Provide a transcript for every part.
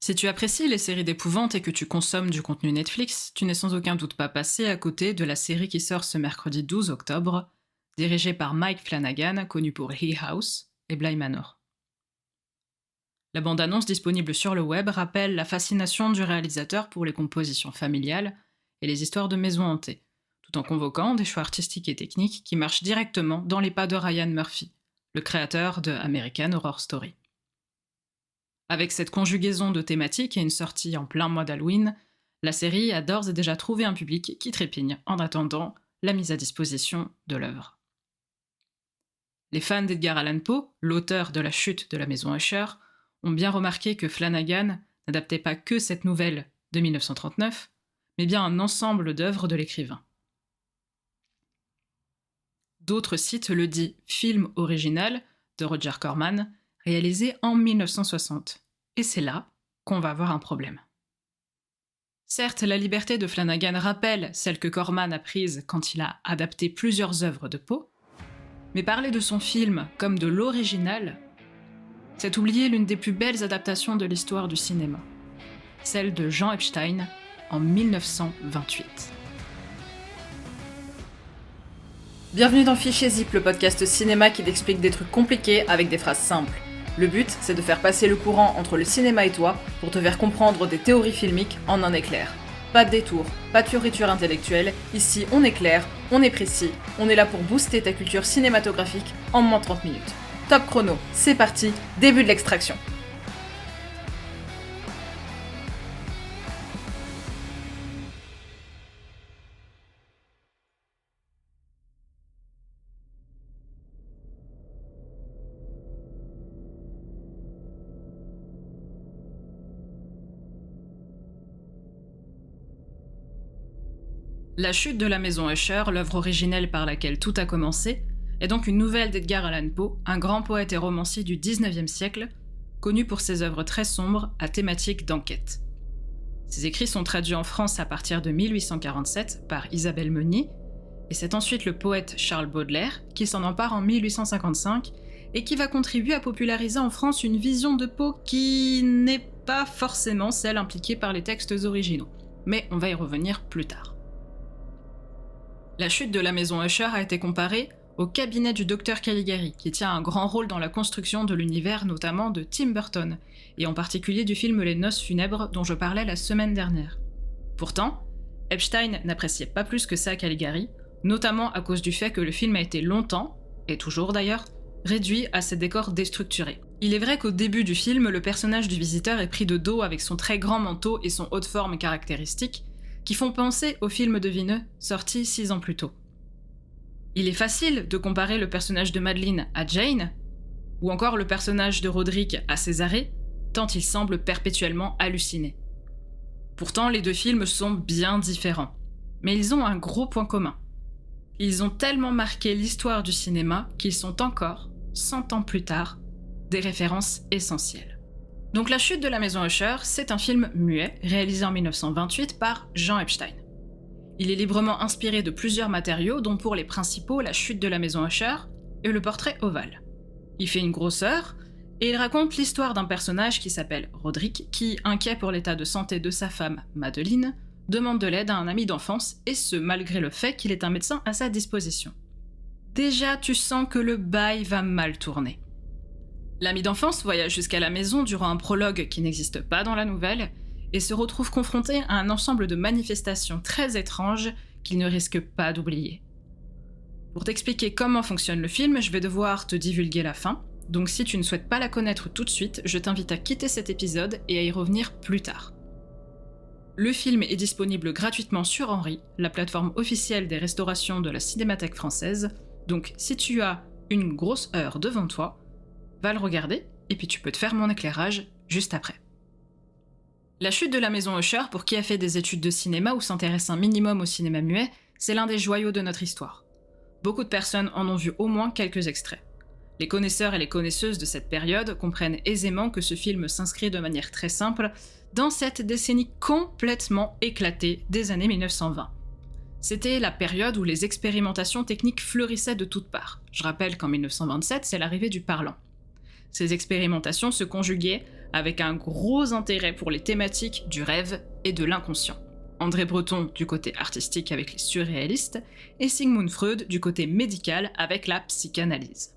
Si tu apprécies les séries d'épouvante et que tu consommes du contenu Netflix, tu n'es sans aucun doute pas passé à côté de la série qui sort ce mercredi 12 octobre, dirigée par Mike Flanagan, connu pour Hill House et Bly Manor. La bande-annonce disponible sur le web rappelle la fascination du réalisateur pour les compositions familiales et les histoires de maisons hantées, tout en convoquant des choix artistiques et techniques qui marchent directement dans les pas de Ryan Murphy, le créateur de American Horror Story. Avec cette conjugaison de thématiques et une sortie en plein mois d'Halloween, la série a d'ores et déjà trouvé un public qui trépigne en attendant la mise à disposition de l'œuvre. Les fans d'Edgar Allan Poe, l'auteur de La Chute de la Maison Usher, ont bien remarqué que Flanagan n'adaptait pas que cette nouvelle de 1939, mais bien un ensemble d'œuvres de l'écrivain. D'autres citent le dit film original de Roger Corman, réalisé en 1960. Et c'est là qu'on va avoir un problème. Certes, la liberté de Flanagan rappelle celle que Corman a prise quand il a adapté plusieurs œuvres de Poe, mais parler de son film comme de l'original, c'est oublier l'une des plus belles adaptations de l'histoire du cinéma, celle de Jean Epstein en 1928. Bienvenue dans Fichier Zip, le podcast cinéma qui t'explique des trucs compliqués avec des phrases simples. Le but, c'est de faire passer le courant entre le cinéma et toi pour te faire comprendre des théories filmiques en un éclair. Pas de détour, pas de fioriture intellectuelle, ici on est clair, on est précis, on est là pour booster ta culture cinématographique en moins de 30 minutes. Top chrono, c'est parti, début de l'extraction. La Chute de la Maison Usher, l'œuvre originelle par laquelle tout a commencé, est donc une nouvelle d'Edgar Allan Poe, un grand poète et romancier du XIXe siècle, connu pour ses œuvres très sombres à thématique d'enquête. Ses écrits sont traduits en France à partir de 1847 par Isabelle Meunier, et c'est ensuite le poète Charles Baudelaire qui s'en empare en 1855 et qui va contribuer à populariser en France une vision de Poe qui n'est pas forcément celle impliquée par les textes originaux, mais on va y revenir plus tard. La Chute de la Maison Usher a été comparée au cabinet du docteur Caligari, qui tient un grand rôle dans la construction de l'univers notamment de Tim Burton, et en particulier du film Les Noces funèbres dont je parlais la semaine dernière. Pourtant, Epstein n'appréciait pas plus que ça Caligari, notamment à cause du fait que le film a été longtemps, et toujours d'ailleurs, réduit à ses décors déstructurés. Il est vrai qu'au début du film, le personnage du visiteur est pris de dos avec son très grand manteau et son haut de forme caractéristique, qui font penser au film de Vineux, sorti 6 ans plus tôt. Il est facile de comparer le personnage de Madeleine à Jane, ou encore le personnage de Roderick à Césarée, tant il semble perpétuellement halluciner. Pourtant, les deux films sont bien différents, mais ils ont un gros point commun. Ils ont tellement marqué l'histoire du cinéma qu'ils sont encore, 100 ans plus tard, des références essentielles. Donc La Chute de la Maison Usher, c'est un film muet, réalisé en 1928 par Jean Epstein. Il est librement inspiré de plusieurs matériaux, dont pour les principaux La Chute de la Maison Usher et le portrait ovale. Il fait une grosseur, et il raconte l'histoire d'un personnage qui s'appelle Roderick, qui, inquiet pour l'état de santé de sa femme, Madeleine, demande de l'aide à un ami d'enfance, et ce malgré le fait qu'il ait un médecin à sa disposition. Déjà, tu sens que le bail va mal tourner. L'ami d'enfance voyage jusqu'à la maison durant un prologue qui n'existe pas dans la nouvelle et se retrouve confronté à un ensemble de manifestations très étranges qu'il ne risque pas d'oublier. Pour t'expliquer comment fonctionne le film, je vais devoir te divulguer la fin, donc si tu ne souhaites pas la connaître tout de suite, je t'invite à quitter cet épisode et à y revenir plus tard. Le film est disponible gratuitement sur Henri, la plateforme officielle des restaurations de la Cinémathèque française, donc si tu as une grosse heure devant toi, va le regarder, et puis tu peux te faire mon éclairage juste après. La Chute de la Maison Usher, pour qui a fait des études de cinéma ou s'intéresse un minimum au cinéma muet, c'est l'un des joyaux de notre histoire. Beaucoup de personnes en ont vu au moins quelques extraits. Les connaisseurs et les connaisseuses de cette période comprennent aisément que ce film s'inscrit de manière très simple dans cette décennie complètement éclatée des années 1920. C'était la période où les expérimentations techniques fleurissaient de toutes parts. Je rappelle qu'en 1927, c'est l'arrivée du parlant. Ces expérimentations se conjuguaient avec un gros intérêt pour les thématiques du rêve et de l'inconscient. André Breton du côté artistique avec les surréalistes, et Sigmund Freud du côté médical avec la psychanalyse.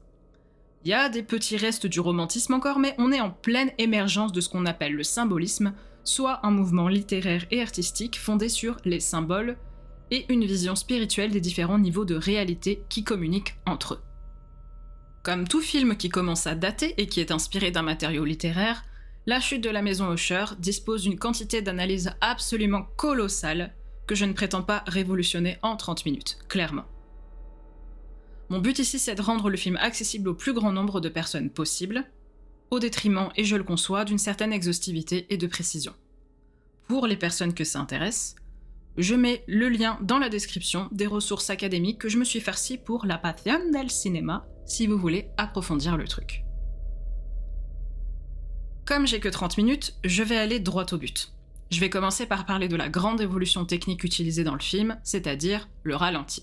Il y a des petits restes du romantisme encore, mais on est en pleine émergence de ce qu'on appelle le symbolisme, soit un mouvement littéraire et artistique fondé sur les symboles et une vision spirituelle des différents niveaux de réalité qui communiquent entre eux. Comme tout film qui commence à dater et qui est inspiré d'un matériau littéraire, La chute de la maison Usher dispose d'une quantité d'analyse absolument colossale que je ne prétends pas révolutionner en 30 minutes, clairement. Mon but ici, c'est de rendre le film accessible au plus grand nombre de personnes possible, au détriment, et je le conçois, d'une certaine exhaustivité et de précision. Pour les personnes que ça intéresse, je mets le lien dans la description des ressources académiques que je me suis farci pour La Pasión del Cinema, si vous voulez approfondir le truc. Comme j'ai que 30 minutes, je vais aller droit au but. Je vais commencer par parler de la grande évolution technique utilisée dans le film, c'est-à-dire le ralenti.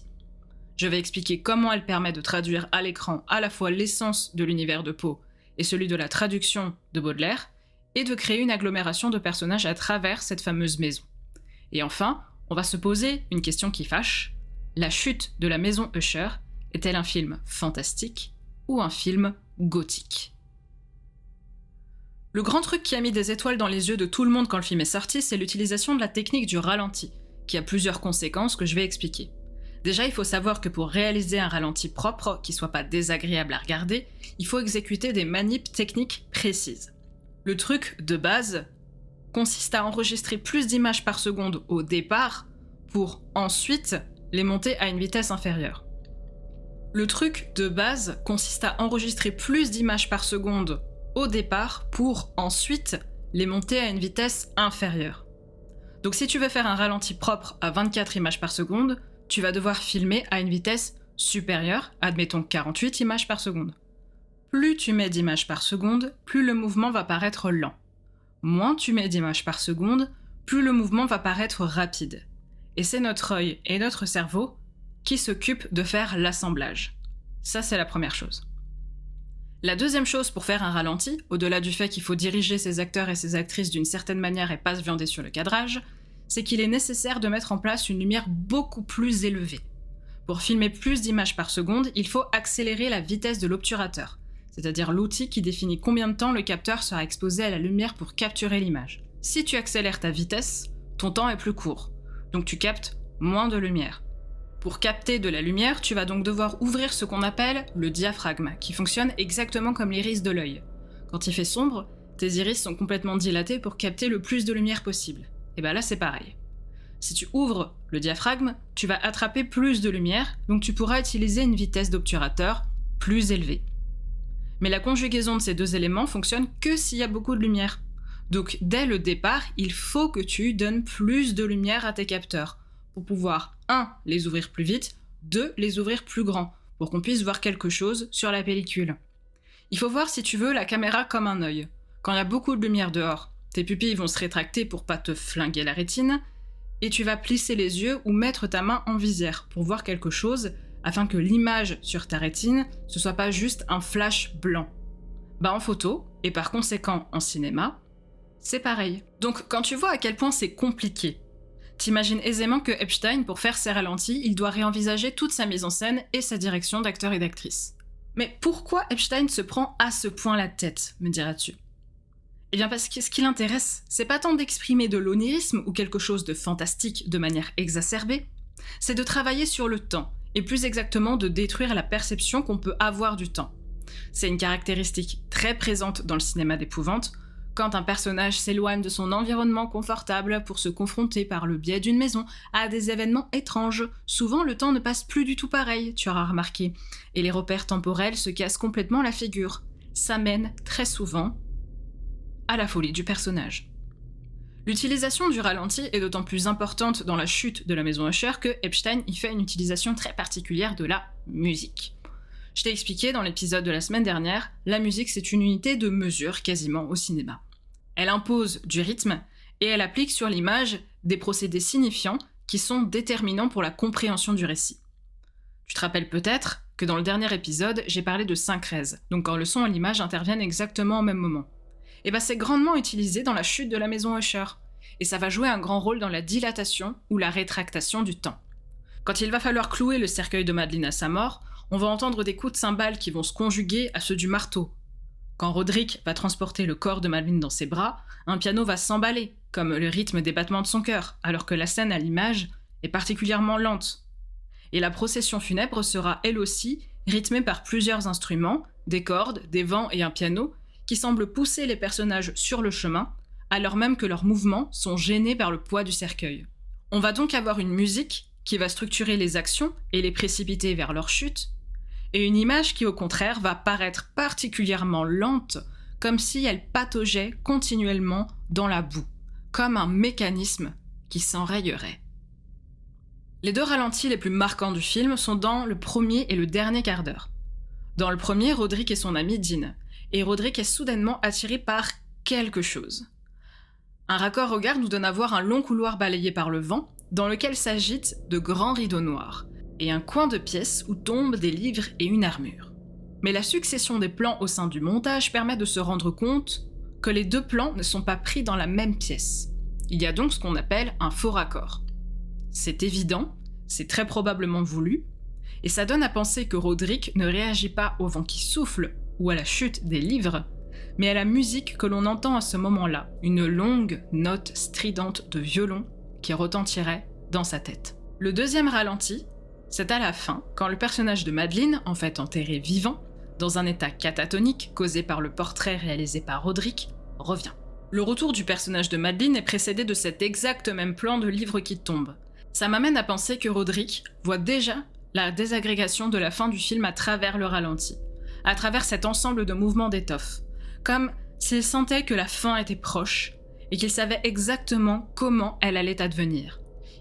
Je vais expliquer comment elle permet de traduire à l'écran à la fois l'essence de l'univers de Poe et celui de la traduction de Baudelaire, et de créer une agglomération de personnages à travers cette fameuse maison. Et enfin, on va se poser une question qui fâche. La chute de la maison Usher est-elle un film fantastique ou un film gothique ? Le grand truc qui a mis des étoiles dans les yeux de tout le monde quand le film est sorti, c'est l'utilisation de la technique du ralenti, qui a plusieurs conséquences que je vais expliquer. Déjà, il faut savoir que pour réaliser un ralenti propre, qui soit pas désagréable à regarder, il faut exécuter des manips techniques précises. Le truc de base consiste à enregistrer plus d'images par seconde au départ pour ensuite les monter à une vitesse inférieure. Le truc de base consiste à enregistrer plus d'images par seconde au départ pour ensuite les monter à une vitesse inférieure. Donc si tu veux faire un ralenti propre à 24 images par seconde, tu vas devoir filmer à une vitesse supérieure, admettons 48 images par seconde. Plus tu mets d'images par seconde, plus le mouvement va paraître lent. Moins tu mets d'images par seconde, plus le mouvement va paraître rapide. Et c'est notre œil et notre cerveau qui s'occupent de faire l'assemblage. Ça, c'est la première chose. La deuxième chose pour faire un ralenti, au-delà du fait qu'il faut diriger ses acteurs et ses actrices d'une certaine manière et pas se viander sur le cadrage, c'est qu'il est nécessaire de mettre en place une lumière beaucoup plus élevée. Pour filmer plus d'images par seconde, il faut accélérer la vitesse de l'obturateur, c'est-à-dire l'outil qui définit combien de temps le capteur sera exposé à la lumière pour capturer l'image. Si tu accélères ta vitesse, ton temps est plus court, donc tu captes moins de lumière. Pour capter de la lumière, tu vas donc devoir ouvrir ce qu'on appelle le diaphragme, qui fonctionne exactement comme l'iris de l'œil. Quand il fait sombre, tes iris sont complètement dilatés pour capter le plus de lumière possible. Et bien là, c'est pareil. Si tu ouvres le diaphragme, tu vas attraper plus de lumière, donc tu pourras utiliser une vitesse d'obturateur plus élevée. Mais la conjugaison de ces deux éléments fonctionne que s'il y a beaucoup de lumière. Donc dès le départ, il faut que tu donnes plus de lumière à tes capteurs, pour pouvoir 1. Les ouvrir plus vite, 2. Les ouvrir plus grands, pour qu'on puisse voir quelque chose sur la pellicule. Il faut voir, si tu veux, la caméra comme un œil. Quand il y a beaucoup de lumière dehors, tes pupilles vont se rétracter pour pas te flinguer la rétine, et tu vas plisser les yeux ou mettre ta main en visière pour voir quelque chose, afin que l'image sur ta rétine, ce soit pas juste un flash blanc. En photo, et par conséquent en cinéma, c'est pareil. Donc quand tu vois à quel point c'est compliqué, t'imagines aisément que Epstein, pour faire ses ralentis, il doit réenvisager toute sa mise en scène et sa direction d'acteurs et d'actrices. Mais pourquoi Epstein se prend à ce point la tête, me diras-tu ? Eh bien parce que ce qui l'intéresse, c'est pas tant d'exprimer de l'onirisme ou quelque chose de fantastique de manière exacerbée, c'est de travailler sur le temps, et plus exactement de détruire la perception qu'on peut avoir du temps. C'est une caractéristique très présente dans le cinéma d'épouvante, quand un personnage s'éloigne de son environnement confortable pour se confronter par le biais d'une maison à des événements étranges. Souvent, le temps ne passe plus du tout pareil, tu auras remarqué, et les repères temporels se cassent complètement la figure. Ça mène, très souvent, à la folie du personnage. L'utilisation du ralenti est d'autant plus importante dans la chute de la maison Usher que Epstein y fait une utilisation très particulière de la musique. Je t'ai expliqué dans l'épisode de la semaine dernière, la musique c'est une unité de mesure quasiment au cinéma. Elle impose du rythme et elle applique sur l'image des procédés signifiants qui sont déterminants pour la compréhension du récit. Tu te rappelles peut-être que dans le dernier épisode, j'ai parlé de syncrèse, donc quand le son et l'image interviennent exactement au même moment. c'est grandement utilisé dans la chute de la maison Usher, et ça va jouer un grand rôle dans la dilatation ou la rétractation du temps. Quand il va falloir clouer le cercueil de Madeleine à sa mort, on va entendre des coups de cymbales qui vont se conjuguer à ceux du marteau. Quand Roderick va transporter le corps de Madeleine dans ses bras, un piano va s'emballer, comme le rythme des battements de son cœur, alors que la scène à l'image est particulièrement lente. Et la procession funèbre sera elle aussi rythmée par plusieurs instruments, des cordes, des vents et un piano, qui semblent pousser les personnages sur le chemin, alors même que leurs mouvements sont gênés par le poids du cercueil. On va donc avoir une musique qui va structurer les actions et les précipiter vers leur chute, et une image qui au contraire va paraître particulièrement lente, comme si elle pataugeait continuellement dans la boue, comme un mécanisme qui s'enrayerait. Les 2 ralentis les plus marquants du film sont dans le premier et le dernier quart d'heure. Dans le premier, Roderick et son ami dînent, et Roderick est soudainement attiré par quelque chose. Un raccord au regard nous donne à voir un long couloir balayé par le vent, dans lequel s'agitent de grands rideaux noirs, et un coin de pièce où tombent des livres et une armure. Mais la succession des plans au sein du montage permet de se rendre compte que les 2 plans ne sont pas pris dans la même pièce. Il y a donc ce qu'on appelle un faux raccord. C'est évident, c'est très probablement voulu, et ça donne à penser que Roderick ne réagit pas au vent qui souffle ou à la chute des livres, mais à la musique que l'on entend à ce moment-là, une longue note stridente de violon qui retentirait dans sa tête. Le deuxième ralenti, c'est à la fin, quand le personnage de Madeleine, en fait enterré vivant, dans un état catatonique causé par le portrait réalisé par Roderick, revient. Le retour du personnage de Madeleine est précédé de cet exact même plan de livre qui tombe. Ça m'amène à penser que Roderick voit déjà la désagrégation de la fin du film à travers le ralenti, à travers cet ensemble de mouvements d'étoffe, comme s'il sentait que la fin était proche et qu'il savait exactement comment elle allait advenir.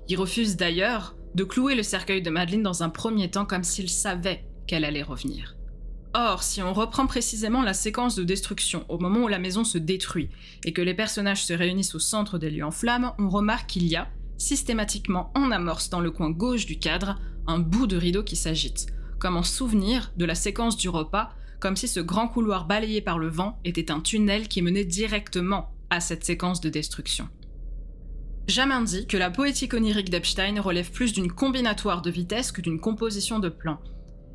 Il refuse d'ailleurs de clouer le cercueil de Madeleine dans un premier temps comme s'il savait qu'elle allait revenir. Or, si on reprend précisément la séquence de destruction au moment où la maison se détruit et que les personnages se réunissent au centre des lieux en flammes, on remarque qu'il y a, systématiquement en amorce dans le coin gauche du cadre, un bout de rideau qui s'agite, comme en souvenir de la séquence du repas, comme si ce grand couloir balayé par le vent était un tunnel qui menait directement à cette séquence de destruction. Jamin dit que la poétique onirique d'Epstein relève plus d'une combinatoire de vitesses que d'une composition de plans.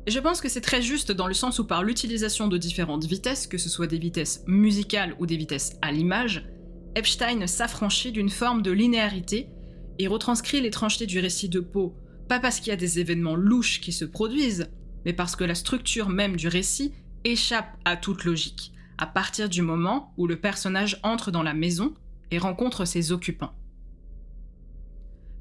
Et je pense que c'est très juste dans le sens où par l'utilisation de différentes vitesses, que ce soit des vitesses musicales ou des vitesses à l'image, Epstein s'affranchit d'une forme de linéarité et retranscrit l'étrangeté du récit de Poe, pas parce qu'il y a des événements louches qui se produisent, mais parce que la structure même du récit échappe à toute logique, à partir du moment où le personnage entre dans la maison et rencontre ses occupants.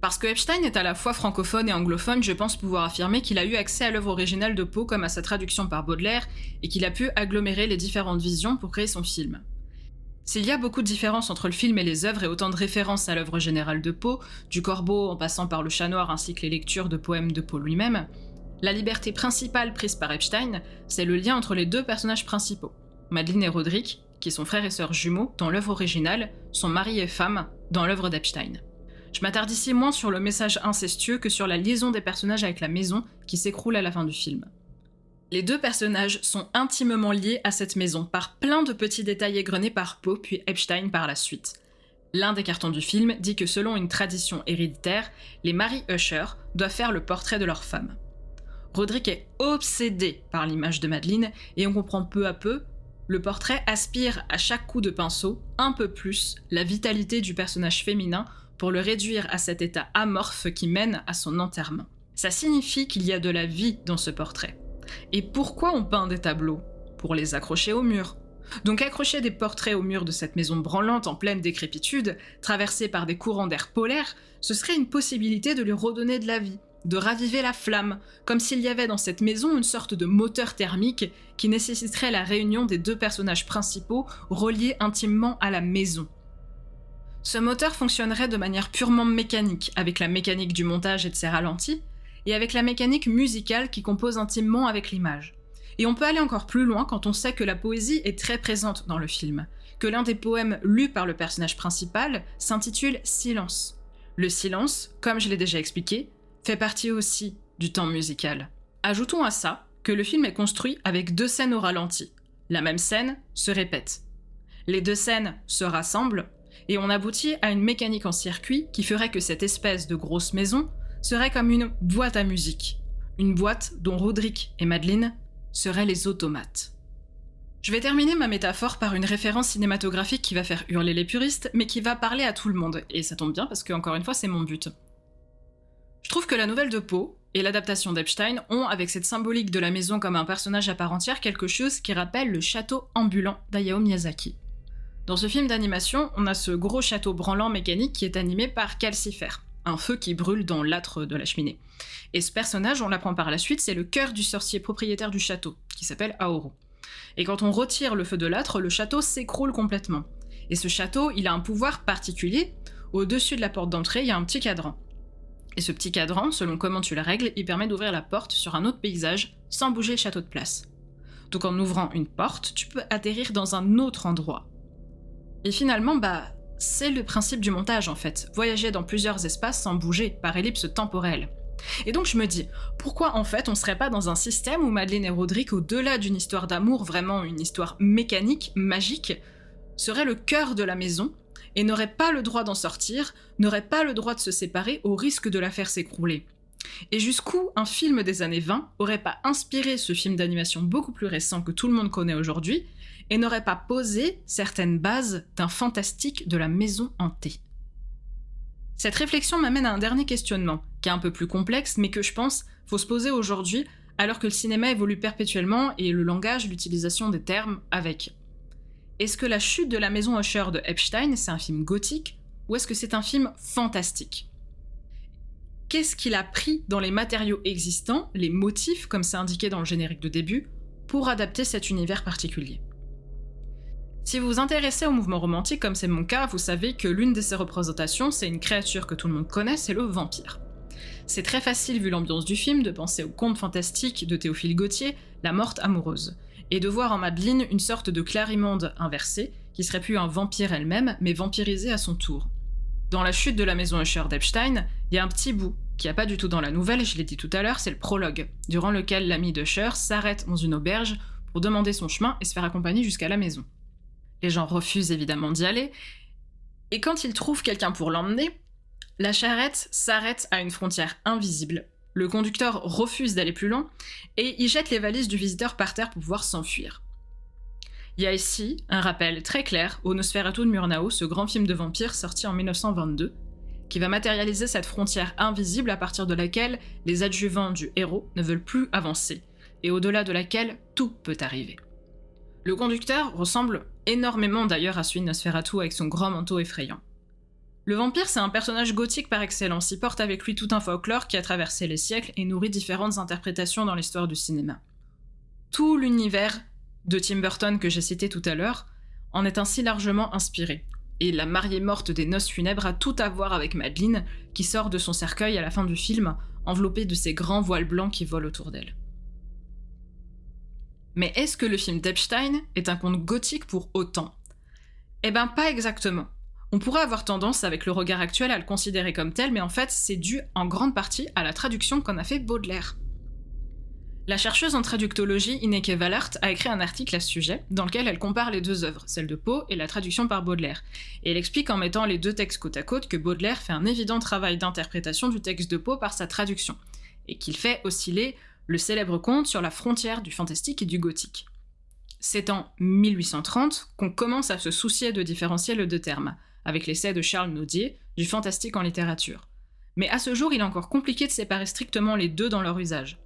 Parce que Epstein est à la fois francophone et anglophone, je pense pouvoir affirmer qu'il a eu accès à l'œuvre originale de Poe comme à sa traduction par Baudelaire et qu'il a pu agglomérer les différentes visions pour créer son film. S'il y a beaucoup de différences entre le film et les œuvres et autant de références à l'œuvre générale de Poe, du Corbeau en passant par le Chat Noir ainsi que les lectures de poèmes de Poe lui-même, la liberté principale prise par Epstein, c'est le lien entre les 2 personnages principaux, Madeleine et Roderick, qui sont frères et sœurs jumeaux dans l'œuvre originale, sont mari et femme dans l'œuvre d'Epstein. Je m'attarde ici moins sur le message incestueux que sur la liaison des personnages avec la maison qui s'écroule à la fin du film. Les 2 personnages sont intimement liés à cette maison par plein de petits détails égrenés par Poe puis Epstein par la suite. L'un des cartons du film dit que selon une tradition héréditaire, les maris Usher doivent faire le portrait de leur femme. Roderick est obsédé par l'image de Madeleine et on comprend peu à peu, le portrait aspire à chaque coup de pinceau un peu plus la vitalité du personnage féminin pour le réduire à cet état amorphe qui mène à son enterrement. Ça signifie qu'il y a de la vie dans ce portrait. Et pourquoi on peint des tableaux ? Pour les accrocher au mur. Donc accrocher des portraits au mur de cette maison branlante en pleine décrépitude, traversée par des courants d'air polaires, ce serait une possibilité de lui redonner de la vie, de raviver la flamme, comme s'il y avait dans cette maison une sorte de moteur thermique qui nécessiterait la réunion des 2 personnages principaux reliés intimement à la maison. Ce moteur fonctionnerait de manière purement mécanique, avec la mécanique du montage et de ses ralentis, et avec la mécanique musicale qui compose intimement avec l'image. Et on peut aller encore plus loin quand on sait que la poésie est très présente dans le film, que l'un des poèmes lus par le personnage principal s'intitule « Silence ». Le silence, comme je l'ai déjà expliqué, fait partie aussi du temps musical. Ajoutons à ça que le film est construit avec 2 scènes au ralenti. La même scène se répète. Les deux scènes se rassemblent, et on aboutit à une mécanique en circuit qui ferait que cette espèce de grosse maison serait comme une boîte à musique. Une boîte dont Roderick et Madeleine seraient les automates. Je vais terminer ma métaphore par une référence cinématographique qui va faire hurler les puristes, mais qui va parler à tout le monde, et ça tombe bien parce que, encore une fois, c'est mon but. Je trouve que la nouvelle de Poe et l'adaptation d'Epstein ont, avec cette symbolique de la maison comme un personnage à part entière, quelque chose qui rappelle le château ambulant d'Hayao Miyazaki. Dans ce film d'animation, on a ce gros château branlant mécanique qui est animé par Calcifer, un feu qui brûle dans l'âtre de la cheminée. Et ce personnage, on l'apprend par la suite, c'est le cœur du sorcier propriétaire du château, qui s'appelle Aoru. Et quand on retire le feu de l'âtre, le château s'écroule complètement. Et ce château, il a un pouvoir particulier. Au-dessus de la porte d'entrée, il y a un petit cadran. Et ce petit cadran, selon comment tu le règles, il permet d'ouvrir la porte sur un autre paysage sans bouger le château de place. Donc en ouvrant une porte, tu peux atterrir dans un autre endroit. Et finalement, c'est le principe du montage en fait. Voyager dans plusieurs espaces sans bouger, par ellipse temporelle. Et donc je me dis, pourquoi en fait on serait pas dans un système où Madeleine et Roderick, au-delà d'une histoire d'amour, vraiment une histoire mécanique, magique, seraient le cœur de la maison, et n'auraient pas le droit d'en sortir, n'auraient pas le droit de se séparer au risque de la faire s'écrouler. Et jusqu'où un film des années 20 aurait pas inspiré ce film d'animation beaucoup plus récent que tout le monde connaît aujourd'hui, et n'aurait pas posé certaines bases d'un fantastique de la maison hantée. Cette réflexion m'amène à un dernier questionnement, qui est un peu plus complexe, mais que je pense faut se poser aujourd'hui, alors que le cinéma évolue perpétuellement et le langage, l'utilisation des termes avec. Est-ce que La chute de la maison Usher de Epstein, c'est un film gothique, ou est-ce que c'est un film fantastique ? Qu'est-ce qu'il a pris dans les matériaux existants, les motifs, comme c'est indiqué dans le générique de début, pour adapter cet univers particulier ? Si vous vous intéressez au mouvement romantique, comme c'est mon cas, vous savez que l'une de ses représentations, c'est une créature que tout le monde connaît, c'est le vampire. C'est très facile, vu l'ambiance du film, de penser au conte fantastique de Théophile Gautier, La morte amoureuse, et de voir en Madeleine une sorte de Clarimonde inversée, qui serait plus un vampire elle-même, mais vampirisée à son tour. Dans La chute de la maison Usher d'Epstein, il y a un petit bout, qui n'y a pas du tout dans la nouvelle, je l'ai dit tout à l'heure, c'est le prologue, durant lequel l'ami d'Usher s'arrête dans une auberge pour demander son chemin et se faire accompagner jusqu'à la maison. Les gens refusent évidemment d'y aller, et quand ils trouvent quelqu'un pour l'emmener, la charrette s'arrête à une frontière invisible. Le conducteur refuse d'aller plus loin, et il jette les valises du visiteur par terre pour pouvoir s'enfuir. Il y a ici un rappel très clair au Nosferatu de Murnau, ce grand film de vampire sorti en 1922, qui va matérialiser cette frontière invisible à partir de laquelle les adjuvants du héros ne veulent plus avancer, et au-delà de laquelle tout peut arriver. Le conducteur ressemble énormément d'ailleurs à celui de Nosferatu avec son grand manteau effrayant. Le vampire, c'est un personnage gothique par excellence, il porte avec lui tout un folklore qui a traversé les siècles et nourrit différentes interprétations dans l'histoire du cinéma. Tout l'univers de Tim Burton que j'ai cité tout à l'heure en est ainsi largement inspiré. Et la mariée morte des noces funèbres a tout à voir avec Madeleine, qui sort de son cercueil à la fin du film, enveloppée de ces grands voiles blancs qui volent autour d'elle. Mais est-ce que le film d'Epstein est un conte gothique pour autant ? Eh ben pas exactement. On pourrait avoir tendance avec le regard actuel à le considérer comme tel, mais en fait c'est dû en grande partie à la traduction qu'en a fait Baudelaire. La chercheuse en traductologie Ineke Wallert a écrit un article à ce sujet, dans lequel elle compare les deux œuvres, celle de Poe et la traduction par Baudelaire. Et elle explique en mettant les deux textes côte à côte que Baudelaire fait un évident travail d'interprétation du texte de Poe par sa traduction, et qu'il fait osciller le célèbre conte sur la frontière du fantastique et du gothique. C'est en 1830 qu'on commence à se soucier de différencier les deux termes, avec l'essai de Charles Nodier, du fantastique en littérature. Mais à ce jour, il est encore compliqué de séparer strictement les deux dans leur usage.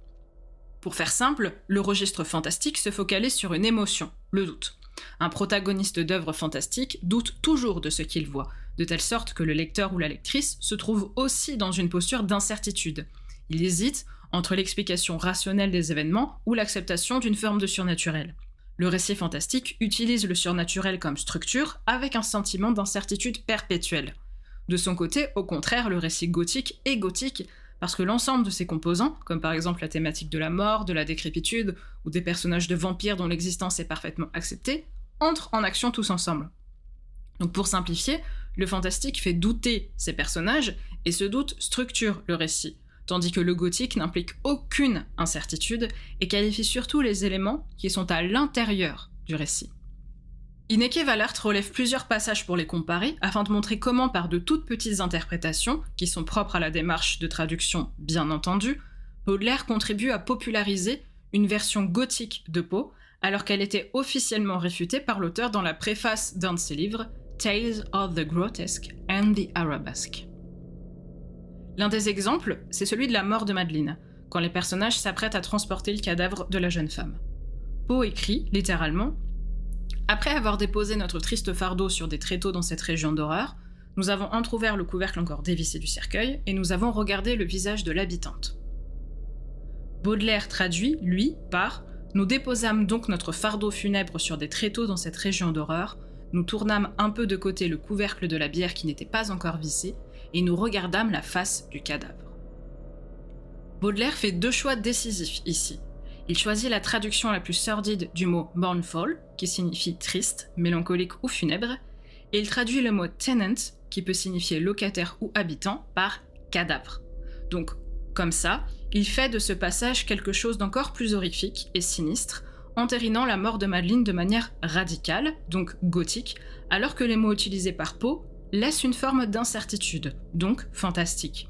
Pour faire simple, le registre fantastique se focalise sur une émotion, le doute. Un protagoniste d'œuvre fantastique doute toujours de ce qu'il voit, de telle sorte que le lecteur ou la lectrice se trouve aussi dans une posture d'incertitude. Il hésite entre l'explication rationnelle des événements ou l'acceptation d'une forme de surnaturel. Le récit fantastique utilise le surnaturel comme structure avec un sentiment d'incertitude perpétuelle. De son côté, au contraire, le récit gothique est gothique parce que l'ensemble de ses composants, comme par exemple la thématique de la mort, de la décrépitude ou des personnages de vampires dont l'existence est parfaitement acceptée, entrent en action tous ensemble. Donc pour simplifier, le fantastique fait douter ses personnages et ce doute structure le récit, tandis que le gothique n'implique aucune incertitude et qualifie surtout les éléments qui sont à l'intérieur du récit. Ineke Valert relève plusieurs passages pour les comparer afin de montrer comment, par de toutes petites interprétations, qui sont propres à la démarche de traduction bien entendu, Baudelaire contribue à populariser une version gothique de Poe, alors qu'elle était officiellement réfutée par l'auteur dans la préface d'un de ses livres, Tales of the Grotesque and the Arabesque. L'un des exemples, c'est celui de la mort de Madeleine, quand les personnages s'apprêtent à transporter le cadavre de la jeune femme. Poe écrit, littéralement, « Après avoir déposé notre triste fardeau sur des tréteaux dans cette région d'horreur, nous avons entrouvert le couvercle encore dévissé du cercueil et nous avons regardé le visage de l'habitante. » Baudelaire traduit, lui, par « Nous déposâmes donc notre fardeau funèbre sur des tréteaux dans cette région d'horreur, nous tournâmes un peu de côté le couvercle de la bière qui n'était pas encore vissé, et nous regardâmes la face du cadavre. » Baudelaire fait deux choix décisifs ici. Il choisit la traduction la plus sordide du mot « mournful », qui signifie « triste », « mélancolique » ou « funèbre », et il traduit le mot « tenant », qui peut signifier « locataire » ou « habitant », par « cadavre ». Donc, comme ça, il fait de ce passage quelque chose d'encore plus horrifique et sinistre, entérinant la mort de Madeleine de manière radicale, donc gothique, alors que les mots utilisés par Poe laissent une forme d'incertitude, donc fantastique.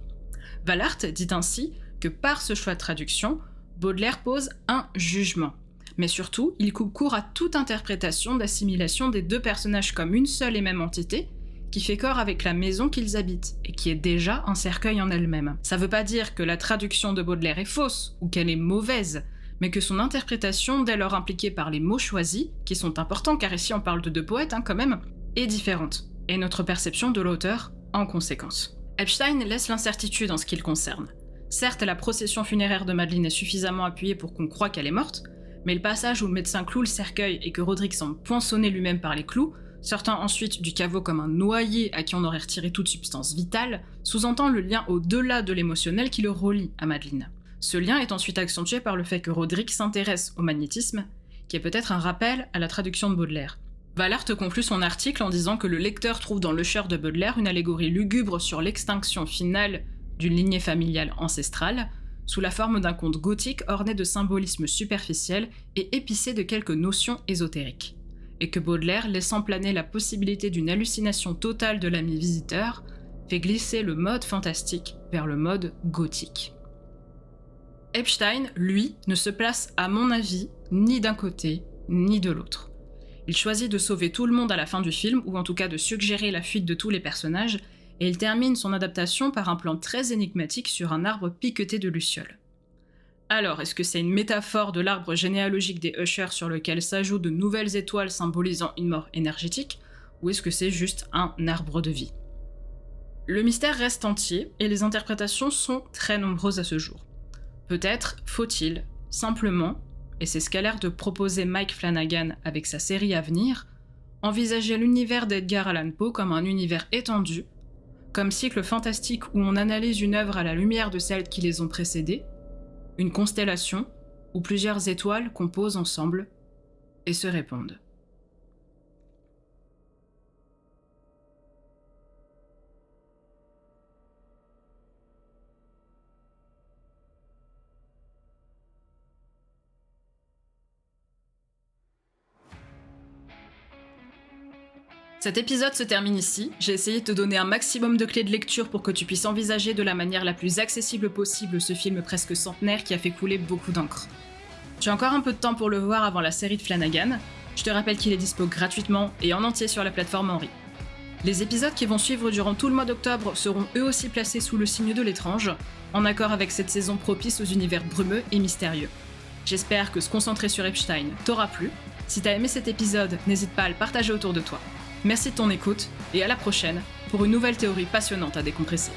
Valert dit ainsi que par ce choix de traduction, Baudelaire pose un jugement. Mais surtout, il coupe court à toute interprétation d'assimilation des deux personnages comme une seule et même entité, qui fait corps avec la maison qu'ils habitent, et qui est déjà un cercueil en elle-même. Ça veut pas dire que la traduction de Baudelaire est fausse, ou qu'elle est mauvaise, mais que son interprétation, dès lors impliquée par les mots choisis, qui sont importants car ici on parle de deux poètes quand même, est différente, et notre perception de l'auteur en conséquence. Epstein laisse l'incertitude en ce qui le concerne. Certes, la procession funéraire de Madeleine est suffisamment appuyée pour qu'on croie qu'elle est morte, mais le passage où le médecin cloue le cercueil et que Roderick semble poinçonner lui-même par les clous, sortant ensuite du caveau comme un noyé à qui on aurait retiré toute substance vitale, sous-entend le lien au-delà de l'émotionnel qui le relie à Madeleine. Ce lien est ensuite accentué par le fait que Roderick s'intéresse au magnétisme, qui est peut-être un rappel à la traduction de Baudelaire. Valert conclut son article en disant que le lecteur trouve dans l'Usher de Baudelaire une allégorie lugubre sur l'extinction finale d'une lignée familiale ancestrale, sous la forme d'un conte gothique orné de symbolisme superficiel et épicé de quelques notions ésotériques, et que Baudelaire, laissant planer la possibilité d'une hallucination totale de l'ami visiteur, fait glisser le mode fantastique vers le mode gothique. Epstein, lui, ne se place, à mon avis, ni d'un côté, ni de l'autre. Il choisit de sauver tout le monde à la fin du film, ou en tout cas de suggérer la fuite de tous les personnages, et il termine son adaptation par un plan très énigmatique sur un arbre piqueté de lucioles. Alors, est-ce que c'est une métaphore de l'arbre généalogique des Usher sur lequel s'ajoutent de nouvelles étoiles symbolisant une mort énergétique, ou est-ce que c'est juste un arbre de vie ? Le mystère reste entier, et les interprétations sont très nombreuses à ce jour. Peut-être faut-il, simplement, et c'est ce qu'a l'air de proposer Mike Flanagan avec sa série à venir, envisager l'univers d'Edgar Allan Poe comme un univers étendu, comme cycle fantastique où on analyse une œuvre à la lumière de celles qui les ont précédées, une constellation où plusieurs étoiles composent ensemble et se répondent. Cet épisode se termine ici, j'ai essayé de te donner un maximum de clés de lecture pour que tu puisses envisager de la manière la plus accessible possible ce film presque centenaire qui a fait couler beaucoup d'encre. Tu as encore un peu de temps pour le voir avant la série de Flanagan, je te rappelle qu'il est dispo gratuitement et en entier sur la plateforme Henry. Les épisodes qui vont suivre durant tout le mois d'octobre seront eux aussi placés sous le signe de l'étrange, en accord avec cette saison propice aux univers brumeux et mystérieux. J'espère que se concentrer sur Epstein t'aura plu. Si t'as aimé cet épisode, n'hésite pas à le partager autour de toi. Merci de ton écoute, et à la prochaine pour une nouvelle théorie passionnante à décompresser.